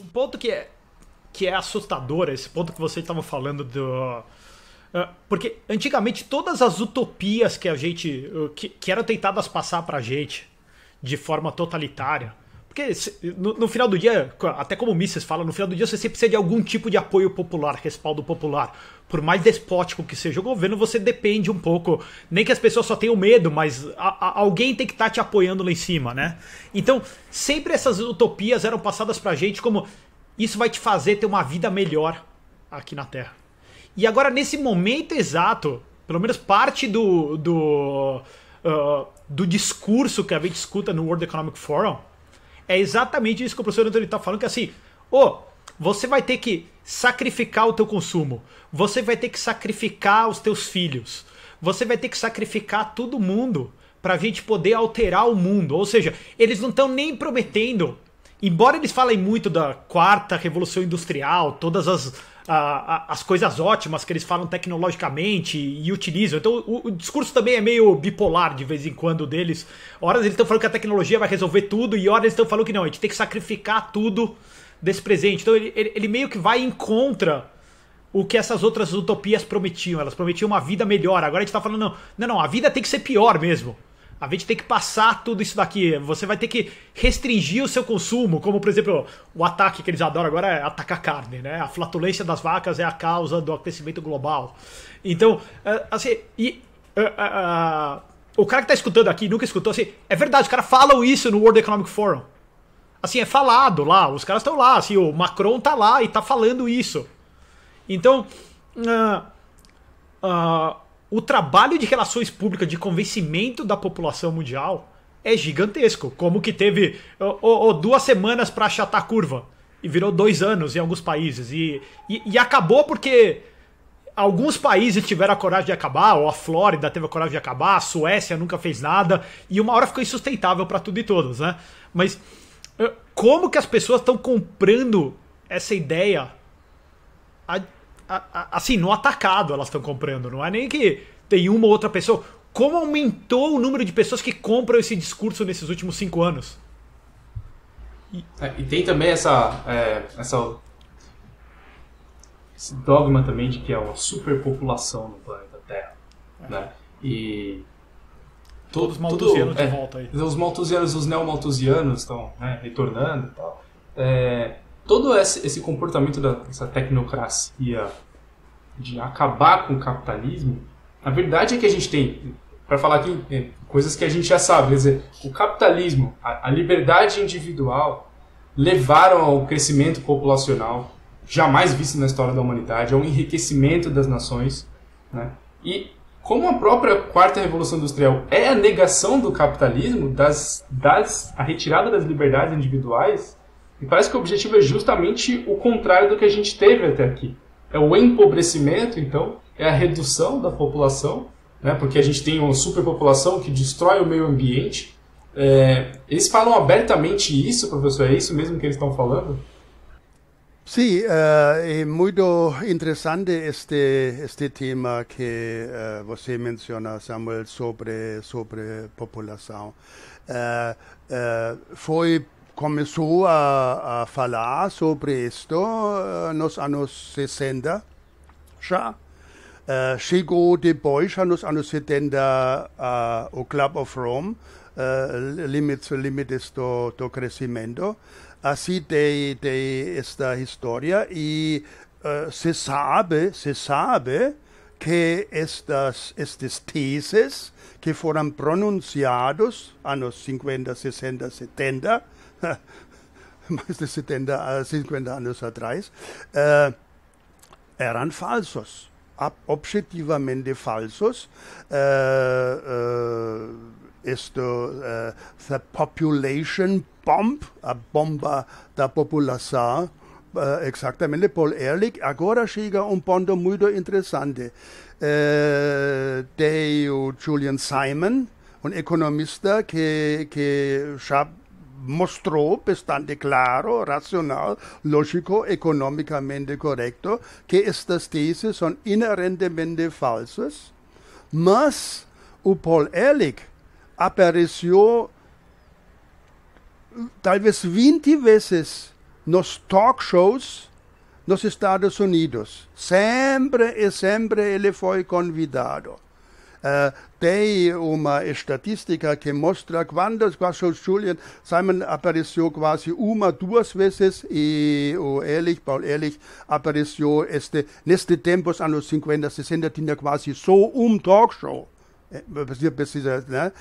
Um ponto que é assustador, esse ponto que vocês estavam falando do. Porque antigamente todas as utopias que a gente. Que eram tentadas passar pra gente de forma totalitária. Porque no final do dia, até como o Mises fala, no final do dia você sempre precisa de algum tipo de apoio popular, respaldo popular. Por mais despótico que seja o governo, você depende um pouco. Nem que as pessoas só tenham medo, mas alguém tem que estar te apoiando lá em cima, né? Então, sempre essas utopias eram passadas pra gente como isso vai te fazer ter uma vida melhor aqui na Terra. E agora, nesse momento exato, pelo menos parte do discurso que a gente escuta no World Economic Forum é exatamente isso que o professor Antônio está falando, que é assim, você vai ter que sacrificar o teu consumo, você vai ter que sacrificar os teus filhos, você vai ter que sacrificar todo mundo para a gente poder alterar o mundo. Ou seja, eles não estão nem prometendo, embora eles falem muito da quarta revolução industrial, todas as coisas ótimas que eles falam tecnologicamente e utilizam. Então o discurso também é meio bipolar de vez em quando deles. Horas eles estão falando que a tecnologia vai resolver tudo e horas eles estão falando que não, a gente tem que sacrificar tudo desse presente. Então ele meio que vai em contra o que essas outras utopias prometiam. Elas prometiam uma vida melhor. Agora a gente está falando, não, a vida tem que ser pior mesmo. A gente tem que passar tudo isso daqui. Você vai ter que restringir o seu consumo, como, por exemplo, o ataque que eles adoram agora é atacar carne, né? A flatulência das vacas é a causa do aquecimento global. Então, assim, o cara que tá escutando aqui, nunca escutou, assim, é verdade, os caras falam isso no World Economic Forum. Assim, é falado lá, os caras estão lá, assim, o Macron tá lá e tá falando isso. Então, o trabalho de relações públicas, de convencimento da população mundial é gigantesco. Como que teve 2 semanas para achatar a curva e virou 2 anos em alguns países. E acabou porque alguns países tiveram a coragem de acabar, ou a Flórida teve a coragem de acabar, a Suécia nunca fez nada, e uma hora ficou insustentável para tudo e todos, né? Mas como que as pessoas estão comprando essa ideia assim, no atacado elas estão comprando, não é nem que tem uma ou outra pessoa. Como aumentou o número de pessoas que compram esse discurso nesses últimos 5 anos? E tem também esse dogma também de que é uma superpopulação no planeta Terra, né? E todos os malthusianos de volta aí. Os malthusianos, os neo-malthusianos estão, né, retornando e tal. Todo esse comportamento dessa tecnocracia de acabar com o capitalismo, a verdade é que a gente tem, para falar aqui, coisas que a gente já sabe, quer dizer, o capitalismo, a liberdade individual levaram ao crescimento populacional jamais visto na história da humanidade, ao enriquecimento das nações, né? E como a própria quarta revolução industrial é a negação do capitalismo, a retirada das liberdades individuais, e parece que o objetivo é justamente o contrário do que a gente teve até aqui. É o empobrecimento, então, é a redução da população, né, porque a gente tem uma superpopulação que destrói o meio ambiente. Eles falam abertamente isso, professor? É isso mesmo que eles estão falando? Sí, é muito interessante este tema que você menciona, Samuel, sobre população. Começou a falar sobre isto nos anos 60 já. Chegou depois, nos anos 70, o Club of Rome, limites do crescimento. Assim tem esta história e se sabe que estas teses que foram pronunciados anos 50, 60, 70, mais de 50 anos atrás, eram falsos, objetivamente falsos. The population bomb, a bomba da população, exatamente, Paul Ehrlich. Agora chega ponto muito interessante. Tem o Julian Simon, economista que já mostrou bastante claro, racional, lógico, economicamente correto, que estas teses são inerentemente falsas, mas o Paul Ehrlich apareceu talvez 20 vezes nos talk shows nos Estados Unidos. Sempre e sempre ele foi convidado. Tem uma estatística que mostra quando Julian Simon apareceu quase uma, duas vezes e o Paul Ehrlich apareceu neste tempos, anos 50, 60, tinha quase só talk show. Precisa, né?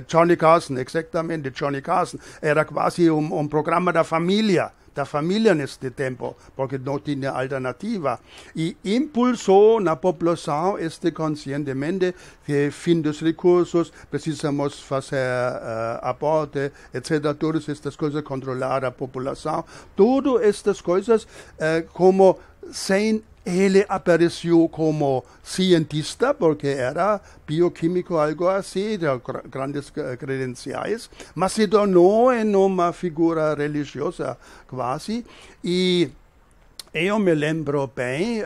Johnny Carson, exatamente, Johnny Carson. Era quase programa da família neste tempo, porque não tinha alternativa. E impulsou na população conscientemente que fim dos recursos, precisamos fazer aporte, etc. Todas estas coisas, controlar a população. Todas estas coisas, como sem ele apareceu como cientista, porque era bioquímico, algo assim, de grandes credenciais, mas se tornou em uma figura religiosa quase. E eu me lembro bem,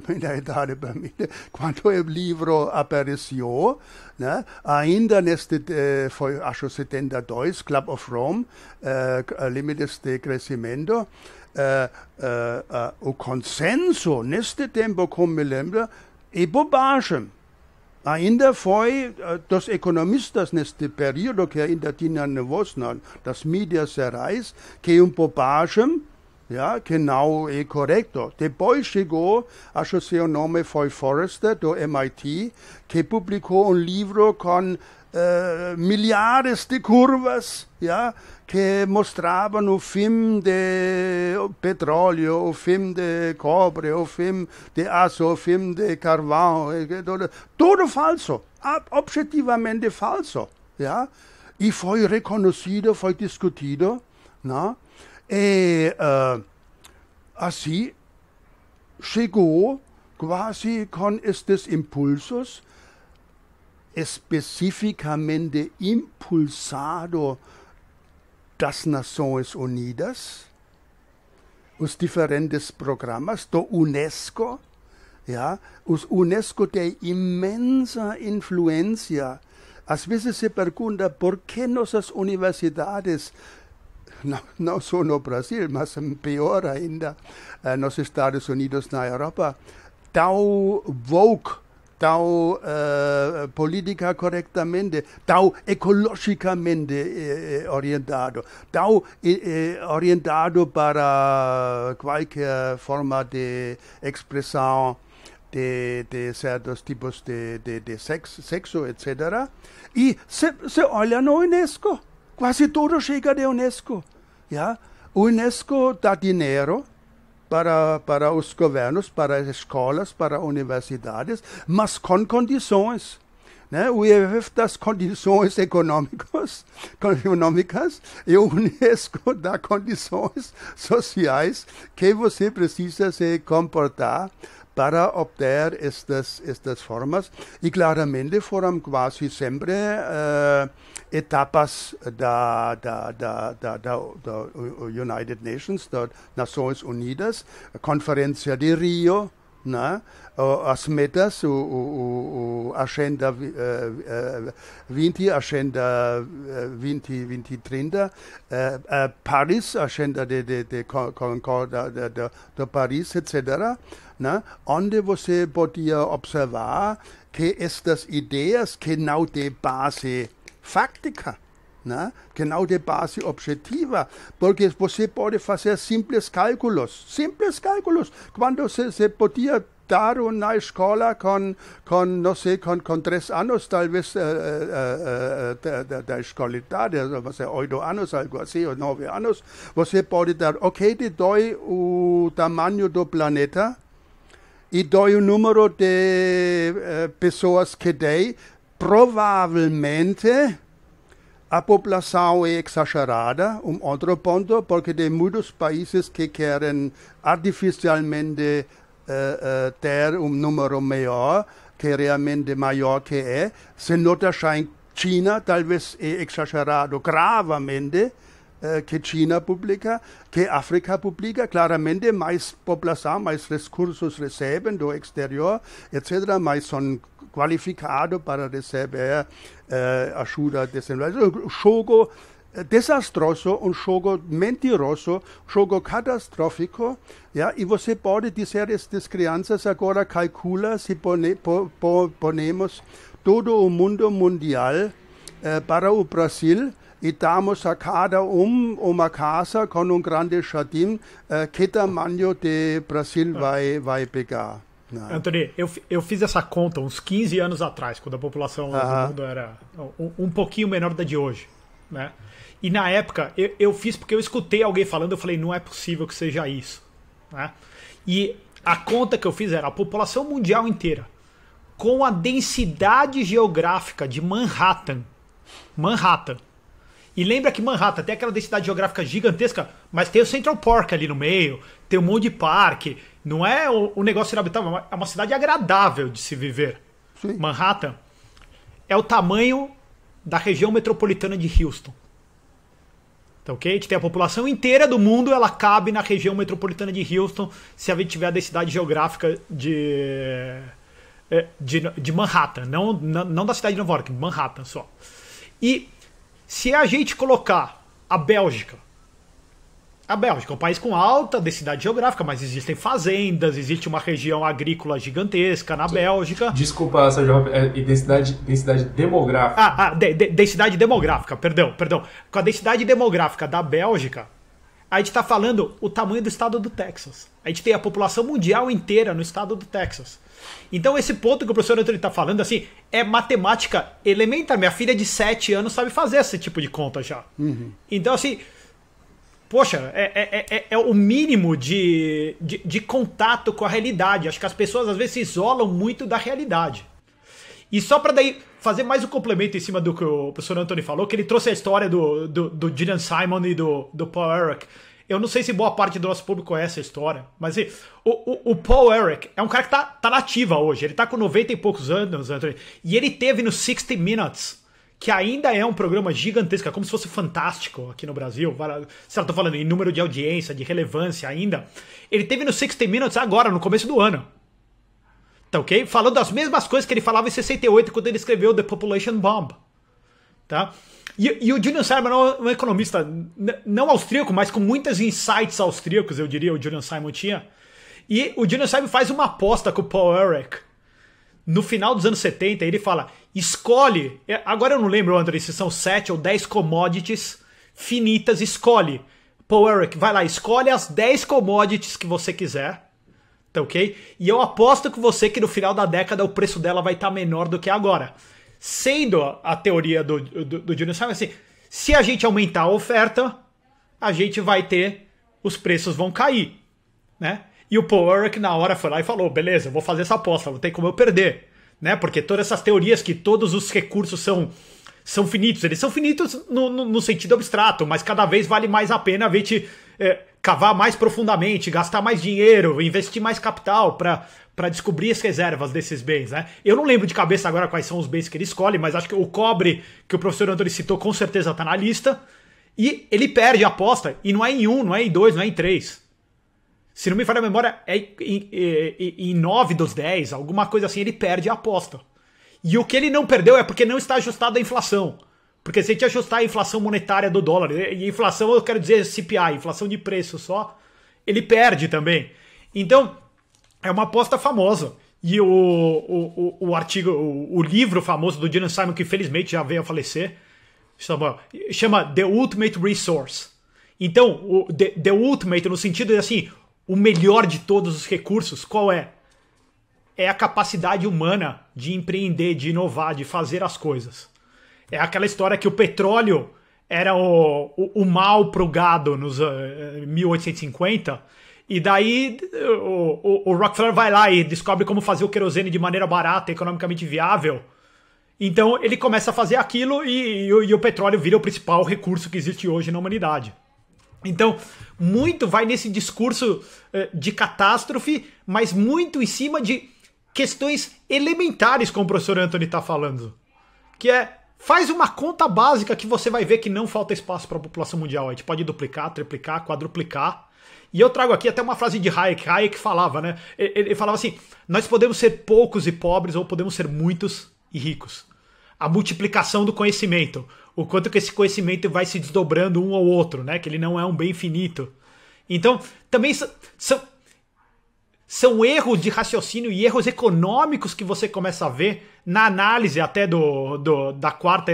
minha idade permite, quando o livro apareceu, né, ainda foi, acho, 72, Club of Rome, Limites de Crescimento, o consenso neste tempo, como me lembro, é bobagem. Ainda foi dos economistas neste período, que ainda tinham voz das mídias gerais, que bobagem, que não é correto. Depois chegou, acho que seu nome foi Forrester, do MIT, que publicou livro com milhares de curvas, que mostravam o fim de petróleo, o fim de cobre, o fim de aço, o fim de carvão, tudo falso, objetivamente falso. E foi reconhecido, foi discutido, e assim chegou quase com estes impulsos, especificamente impulsado das Nações Unidas, os diferentes programas do UNESCO. Os UNESCO tem imensa influência. Às vezes se pergunta por que nossas universidades, não só no Brasil, mas pior ainda, nos Estados Unidos, na Europa, tão woke, tão política corretamente, tão ecologicamente orientado, tão orientado para qualquer forma de expressão de certos tipos de sexo, etc. E se olha no Unesco, quase tudo chega da Unesco. O Unesco dá dinheiro para os governos, para as escolas, para universidades, mas com condições. O IMF das condições econômicas e o UNESCO dá condições sociais que você precisa se comportar para obter estas formas. E claramente foram quase sempre etapas da United Nations, das Nações Unidas, a Conferência de Rio, as metas, a Agenda 20, Agenda 2030, Paris, a Agenda de Paris, etc., onde você podia observar que estas ideias que não têm base fáctica, que não tem base objetiva, porque você pode fazer simples cálculos, quando você podia dar na escola com 3 anos, talvez da escolaridade, 8 anos, algo assim, ou 9 anos, você pode dar, te dou o tamanho do planeta, e dou o número de pessoas que tem, provavelmente a população é exagerada, outro ponto, porque tem muitos países que querem artificialmente ter número maior, que realmente maior que é. Se nota já em China, talvez é exagerado gravemente, que China publica, que África publica, claramente mais população, mais recursos recebem do exterior, etc., mas são qualificados para receber ajuda desenvolvida. O jogo desastroso, um jogo mentiroso, um jogo catastrófico, e você pode dizer a estas crianças agora, calcula se ponemos todo o mundo mundial para o Brasil e damos a cada uma casa com um grande jardim, que tamanho de Brasil vai pegar? Anthony, eu fiz essa conta uns 15 anos atrás, quando a população do mundo era um pouquinho menor da de hoje, né? E na época, eu fiz porque eu escutei alguém falando, eu falei, não é possível que seja isso, né? E a conta que eu fiz era a população mundial inteira, com a densidade geográfica de Manhattan. E lembra que Manhattan tem aquela densidade geográfica gigantesca, mas tem o Central Park ali no meio, tem um monte de parque, não é um negócio inabitável, é uma cidade agradável de se viver. Sim. Manhattan é o tamanho da região metropolitana de Houston. Então, okay? A gente tem a população inteira do mundo, ela cabe na região metropolitana de Houston, se a gente tiver a densidade geográfica de Manhattan, não da cidade de Nova York, Manhattan só. E se a gente colocar a Bélgica é um país com alta densidade geográfica, mas existem fazendas, existe uma região agrícola gigantesca na Bélgica. Desculpa, Sérgio, densidade demográfica. Densidade demográfica, perdão. Com a densidade demográfica da Bélgica, a gente está falando o tamanho do estado do Texas. A gente tem a população mundial inteira no estado do Texas. Então esse ponto que o professor Anthony está falando, assim, é matemática elementar. Minha filha de 7 anos sabe fazer esse tipo de conta já. Uhum. Então, assim, poxa, é o mínimo de contato com a realidade. Acho que as pessoas às vezes se isolam muito da realidade. E só para daí fazer mais um complemento em cima do que o professor Anthony falou, que ele trouxe a história do Gillian Simon e do Paul Ehrlich. Eu não sei se boa parte do nosso público conhece a história, mas o Paul Ehrlich é um cara que tá na ativa hoje. Ele tá com 90 e poucos anos, Anthony, e ele teve no 60 Minutes, que ainda é um programa gigantesco, é como se fosse fantástico aqui no Brasil. Se eu tô falando em número de audiência, de relevância ainda. Ele teve no 60 Minutes agora, no começo do ano. Tá ok? Falando as mesmas coisas que ele falava em 68, quando ele escreveu The Population Bomb. Tá? E o Julian Simon é um economista não austríaco, mas com muitos insights austríacos, eu diria, o Julian Simon tinha. E o Julian Simon faz uma aposta com o Paul Ehrlich. No final dos anos 70, ele fala, escolhe, agora eu não lembro, André, se são 7 ou 10 commodities finitas, escolhe. Paul Ehrlich, vai lá, escolhe as 10 commodities que você quiser, tá ok? E eu aposto com você que no final da década o preço dela vai estar menor do que agora. Sendo a teoria do Julian Simon, assim, se a gente aumentar a oferta, a gente vai ter, os preços vão cair, né? E o Paul Ehrlich na hora foi lá e falou, beleza, vou fazer essa aposta, não tem como eu perder, né? Porque todas essas teorias que todos os recursos são finitos, eles são finitos no sentido abstrato, mas cada vez vale mais a pena a gente cavar mais profundamente, gastar mais dinheiro, investir mais capital para descobrir as reservas desses bens, né? Eu não lembro de cabeça agora quais são os bens que ele escolhe, mas acho que o cobre que o professor Antônio citou com certeza está na lista, e ele perde a aposta, e não é em 1, não é em 2, não é em 3. Se não me falha a memória, é em 9 dos 10, alguma coisa assim, ele perde a aposta. E o que ele não perdeu é porque não está ajustado à inflação. Porque se a gente ajustar a inflação monetária do dólar, e inflação eu quero dizer CPI, inflação de preço só, ele perde também. Então, é uma aposta famosa. E o artigo, o livro famoso do Gillian Simon, que infelizmente já veio a falecer, chama The Ultimate Resource. Então, The Ultimate, no sentido de assim, o melhor de todos os recursos, qual é? É a capacidade humana de empreender, de inovar, de fazer as coisas. É aquela história que o petróleo era o mal pro gado nos 1850, e daí o Rockefeller vai lá e descobre como fazer o querosene de maneira barata, economicamente viável. Então ele começa a fazer aquilo e o petróleo vira o principal recurso que existe hoje na humanidade. Então, muito vai nesse discurso de catástrofe, mas muito em cima de questões elementares, como o professor Anthony está falando. Que é, faz uma conta básica que você vai ver que não falta espaço para a população mundial. A gente pode duplicar, triplicar, quadruplicar. E eu trago aqui até uma frase de Hayek. Hayek falava, né? Ele falava assim, nós podemos ser poucos e pobres ou podemos ser muitos e ricos. a multiplicação do conhecimento. O quanto que esse conhecimento vai se desdobrando um ao outro, né? Que ele não é um bem finito. Então, também são erros de raciocínio e erros econômicos que você começa a ver na análise até da quarta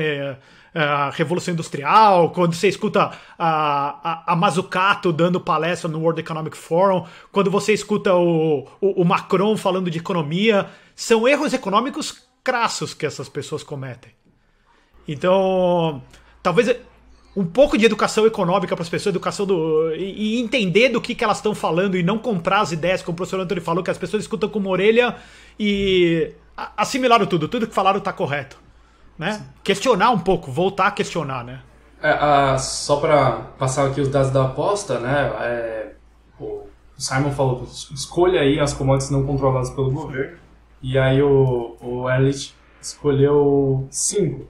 Revolução Industrial, quando você escuta a Mazzucato dando palestra no World Economic Forum, quando você escuta o Macron falando de economia. São erros econômicos crassos que essas pessoas cometem. Então, talvez um pouco de educação econômica para as pessoas, e entender do que elas estão falando e não comprar as ideias, como o professor Antônio falou, que as pessoas escutam com uma orelha e assimilaram tudo que falaram está correto. Né? Questionar um pouco, voltar a questionar, né? Só para passar aqui os dados da aposta, né? O Simon falou, escolha aí as commodities não controladas pelo governo, e aí o Elliott escolheu 5.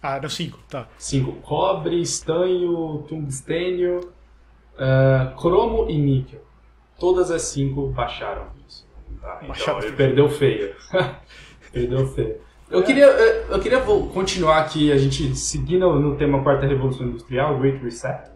Eram 5, tá. 5. Cobre, estanho, tungstênio, cromo e níquel. Todas as 5 baixaram isso. Tá? Então ele perdeu feio. Perdeu feio. Eu queria continuar aqui, a gente seguindo no tema Quarta Revolução Industrial, Great Reset.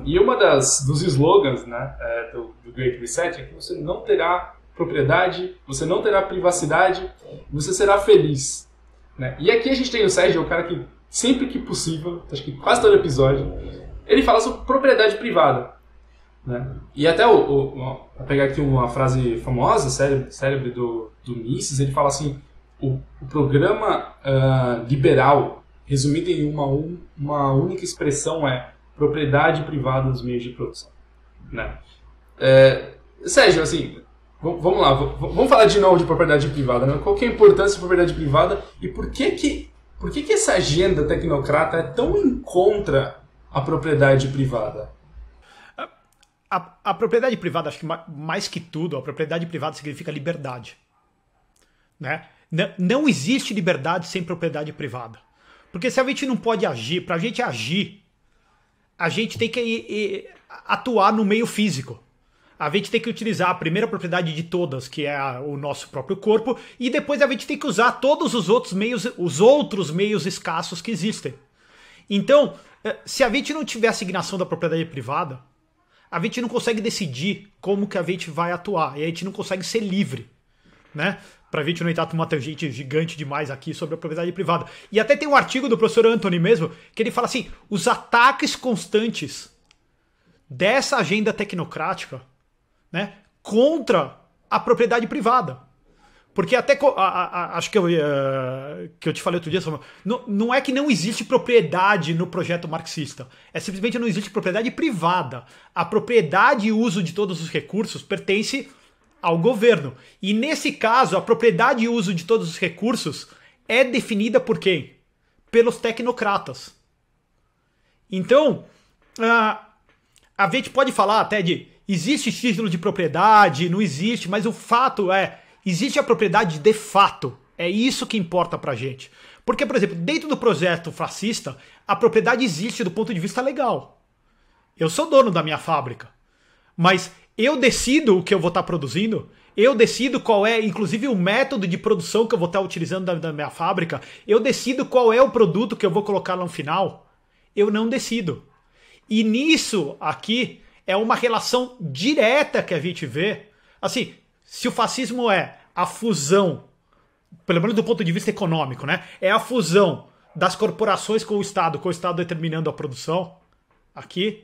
E uma dos slogans, né, do Great Reset é que você não terá propriedade, você não terá privacidade, você será feliz. Né? E aqui a gente tem o Sérgio, o cara que sempre que possível, acho que quase todo episódio, ele fala sobre propriedade privada. Né? E até, vou pegar aqui uma frase famosa, célebre do Mises, ele fala assim: o programa liberal, resumido em uma única expressão, é propriedade privada dos meios de produção. Né? Sérgio, assim, vamos lá, vamos falar de novo de propriedade privada. Né? Qual que é a importância da propriedade privada e por que essa agenda tecnocrata é tão em contra a propriedade privada? A propriedade privada, acho que mais que tudo, a propriedade privada significa liberdade. Né? Não existe liberdade sem propriedade privada. Porque se a gente não pode agir, para a gente agir, a gente tem que atuar no meio físico. A gente tem que utilizar a primeira propriedade de todas, que é o nosso próprio corpo, e depois a gente tem que usar todos os outros meios escassos que existem. Então, se a gente não tiver assignação da propriedade privada, a gente não consegue decidir como que a gente vai atuar, e a gente não consegue ser livre, né? Pra gente não entrar numa tangente gigante demais aqui sobre a propriedade privada. E até tem um artigo do professor Anthony mesmo, que ele fala assim, os ataques constantes dessa agenda tecnocrática, né, contra a propriedade privada. Porque até, acho que eu te falei outro dia, não é que não existe propriedade no projeto marxista, é simplesmente não existe propriedade privada. A propriedade e uso de todos os recursos pertence ao governo. E nesse caso, a propriedade e uso de todos os recursos é definida por quem? Pelos tecnocratas. Então, a gente pode falar até de existe título de propriedade, não existe, mas o fato é, existe a propriedade de fato. É isso que importa pra gente. Porque, por exemplo, dentro do projeto fascista, a propriedade existe do ponto de vista legal. Eu sou dono da minha fábrica, mas eu decido o que eu vou estar produzindo, eu decido qual é, inclusive, o método de produção que eu vou estar utilizando da minha fábrica, eu decido qual é o produto que eu vou colocar lá no final. Eu não decido. E nisso aqui é uma relação direta que a gente vê. Assim, se o fascismo é a fusão, pelo menos do ponto de vista econômico, né? É a fusão das corporações com o Estado determinando a produção, aqui.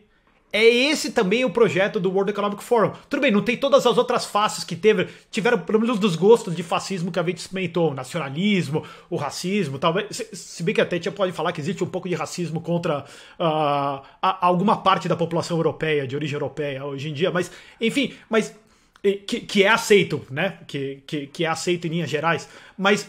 É esse também o projeto do World Economic Forum. Tudo bem, não tem todas as outras faces que tiveram pelo menos dos gostos de fascismo que a gente experimentou, o nacionalismo, o racismo, talvez, se bem que até a gente pode falar que existe um pouco de racismo contra alguma parte da população europeia, de origem europeia hoje em dia, mas, enfim, que é aceito, né? Que é aceito em linhas gerais, mas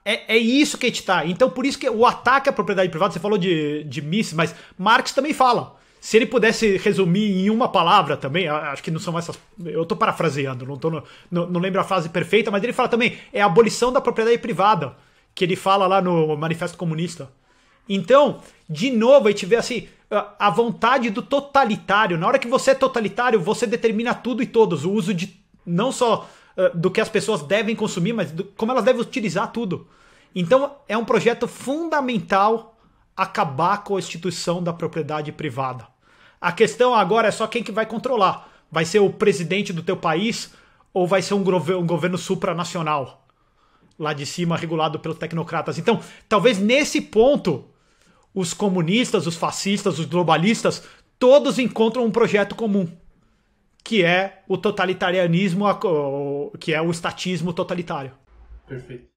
é isso que a gente tá. Então, por isso que o ataque à propriedade privada, você falou de Mises, mas Marx também fala. Se ele pudesse resumir em uma palavra também, acho que não são essas. Eu estou parafraseando, não lembro a frase perfeita, mas ele fala também, é a abolição da propriedade privada, que ele fala lá no Manifesto Comunista. Então, de novo, a gente vê assim, a vontade do totalitário. Na hora que você é totalitário, você determina tudo e todos, o uso de não só do que as pessoas devem consumir, mas como elas devem utilizar tudo. Então é um projeto fundamental acabar com a instituição da propriedade privada. A questão agora é só quem que vai controlar. Vai ser o presidente do teu país ou vai ser um governo supranacional? Lá de cima, regulado pelos tecnocratas. Então, talvez nesse ponto, os comunistas, os fascistas, os globalistas, todos encontram um projeto comum, que é o totalitarianismo, que é o estatismo totalitário. Perfeito.